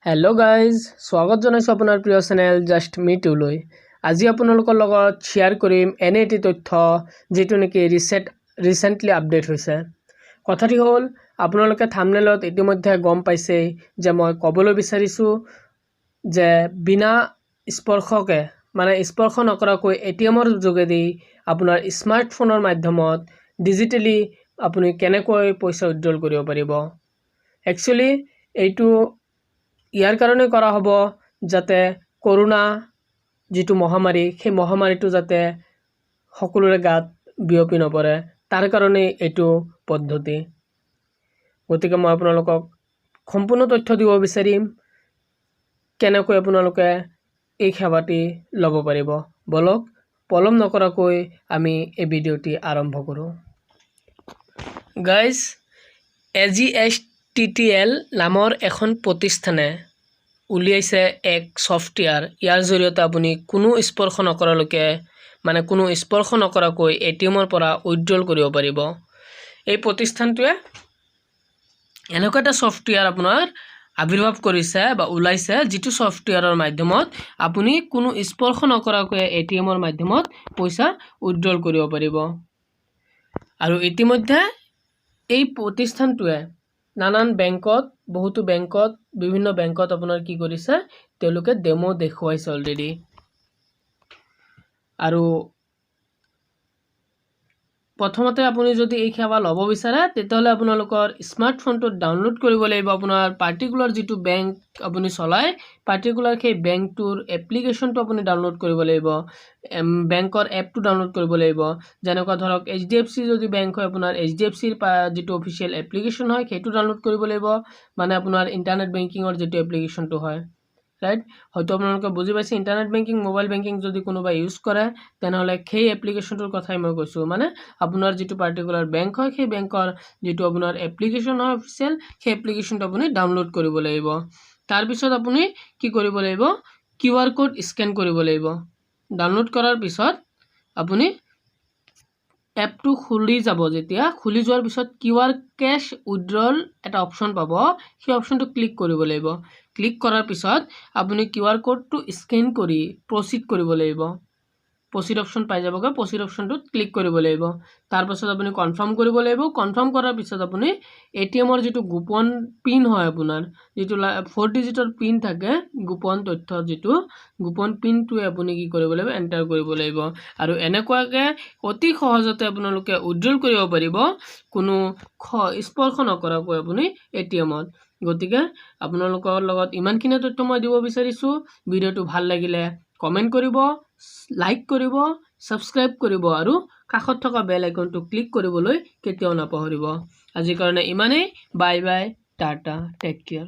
Hello guys स्वागत जनाइছোঁ আপোনাৰ প্ৰিয় চেনেল জাষ্ট মি টুলৈ। আজি আপোনালোকৰ লগত শ্বেয়াৰ কৰিম এনে এটি তথ্য যেটো নেকি ৰিসেন্টলি আপডেট হৈছে। কথাটি হ'ল আপোনালোকে থাম্বনেলত ইতিমধ্যে গম পাইছে যে মই ক'বলৈ বিচাৰিছোঁ যে বিনা স্পৰ্শকে মানে স্পৰ্শ নকৰাকৈ এটিএমৰ যোগেদি আপোনাৰ স্মাৰ্টফোনৰ মাধ্যমত ডিজিটেলি আপুনি কেনেকৈ পইচা উইথড্ৰল কৰিব পাৰিব। একচুয়ালি এইটো ইয়াৰ কাৰণে কৰা হ'ব যাতে কৰোনা যেটো মহামাৰী সেই মহামাৰীটো যাতে সকলোৰে গাত বিয়পি নপৰে তাৰ কাৰণে এইটো পদ্ধতি। গতিকে মই আপোনালোকক সম্পূৰ্ণ তথ্য দিব বিচাৰিম কেনেকৈ আপোনালোকে এই সেৱাটি ল'ব পাৰিব। বলক পলম নকৰাকৈ আমি এই ভিডিঅ'টি আৰম্ভ কৰোঁ। গাইজ AGSTTL নামৰ এখন প্ৰতিষ্ঠানে উলিয়াইছে এক সফটওয়্যাৰ। ইয়াৰ জৰিয়তে আপুনি কোনো স্পৰ্শ নকৰালৈকে মানে কোনো স্পৰ্শ নকৰাকৈ এটিএমৰ পৰা উইথড্ৰল কৰিব পাৰিব। এই প্ৰতিষ্ঠানটোৱে এনেকুৱা এটা সফটওয়্যাৰ আপোনাৰ আবিৰ্ভাৱ কৰিছে বা ওলাইছে যেটো সফটওয়্যাৰৰ মাধ্যমত আপুনি কোনো স্পৰ্শ নকৰাকৈ এটিএমৰ মাধ্যমত পইচা উইথড্ৰল কৰিব পাৰিব। আৰু ইতিমধ্যে এই প্ৰতিষ্ঠানটোৱে নানান বেংকত বহুতো বেংকত বিভিন্ন বেংকত আপোনাৰ কি কৰিছে তেওঁলোকে ডেমো দেখুৱাইছে অলৰেডি। আৰু প্ৰথমতে আপুনি যদি এই সেৱা ল'ব বিচাৰে তেতিয়াহ'লে আপোনালোকৰ স্মাৰ্টফোনটো ডাউনলোড কৰিব লাগিব। আপোনাৰ পাৰ্টিকুলাৰ যেটো বেংক আপুনি চলায় পাৰ্টিকুলাৰ সেই বেংকটোৰ এপ্লিকেশনটো আপুনি ডাউনলোড কৰিব লাগিব। বেংকৰ এপটো ডাউনলোড কৰিব লাগিব। যেনেকুৱা ধৰক HDFC যদি বেংক হয় আপোনাৰ HDFCৰ যেটো অফিচিয়েল এপ্লিকেশন হয় সেইটো ডাউনলোড কৰিব লাগিব। মানে আপোনাৰ ইন্টাৰনেট বেংকিংৰ যেটো এপ্লিকেশনটো হয় ৰাইট। হয়তো আপোনালোকে বুজি পাইছে ইন্টাৰনেট বেংকিং মোবাইল বেংকিং যদি কোনোবা ইউজ কৰে তেনেহ'লে সেই এপ্লিকেশনটোৰ কথাই মই কৈছোঁ। মানে আপোনাৰ যেটো পাৰ্টিকুলাৰ বেংক হয় সেই বেংকৰ যেটো আপোনাৰ এপ্লিকেশন হয় অফিচিয়েল সেই এপ্লিকেশনটো আপুনি ডাউনলোড কৰিব লাগিব। তাৰ পিছত আপুনি কি কৰিব লাগিব QR কোড স্ক্যান কৰিব লাগিব। ডাউনলোড কৰাৰ পিছত আপুনি এপটো খুলি যাব। যেতিয়া খুলি যোৱাৰ পিছত QR ক্যাশ উইথড্ৰল এটা অপশন পাব সেই অপশনটো ক্লিক কৰিব লাগিব। ক্লিক কৰাৰ পিছত আপুনি QR কোডটো স্ক্যান কৰি প্ৰসিড কৰিব লাগিব। প্ৰসিড অপশন পাই যাবগৈ। প্ৰসিড অপশনটোত ক্লিক কৰিব লাগিব। তাৰ পাছত আপুনি কনফাৰ্ম কৰিব লাগিব। কনফাৰ্ম কৰাৰ পিছত আপুনি এটিএমৰ যেটো গোপন পিন হয় আপোনাৰ যেটো 4 ডিজিটৰ পিন থাকে গোপন তথ্য যেটো গোপন পিনটোৱে আপুনি কি কৰিব লাগিব এন্টাৰ কৰিব লাগিব। আৰু এনেকুৱাকে অতি সহজতে আপোনালোকে উইথড্ৰল কৰিব পাৰিব কোনো স্পৰ্শ নকৰাকৈ আপুনি এটিএমত। গতিকে আপোনালোকৰ লগত ইমানখিনি তথ্য মই দিব বিচাৰিছোঁ। ভিডিঅ'টো ভাল লাগিলে কমেন্ট কৰিব, লাইক কৰিব, সাবস্ক্ৰাইব কৰিব আৰু কাষত থকা বেল আইকনটো ক্লিক কৰিবলৈ কেতিয়াও নাপাহৰিব। আজিৰ কাৰণে ইমানেই। Bye bye tata take care.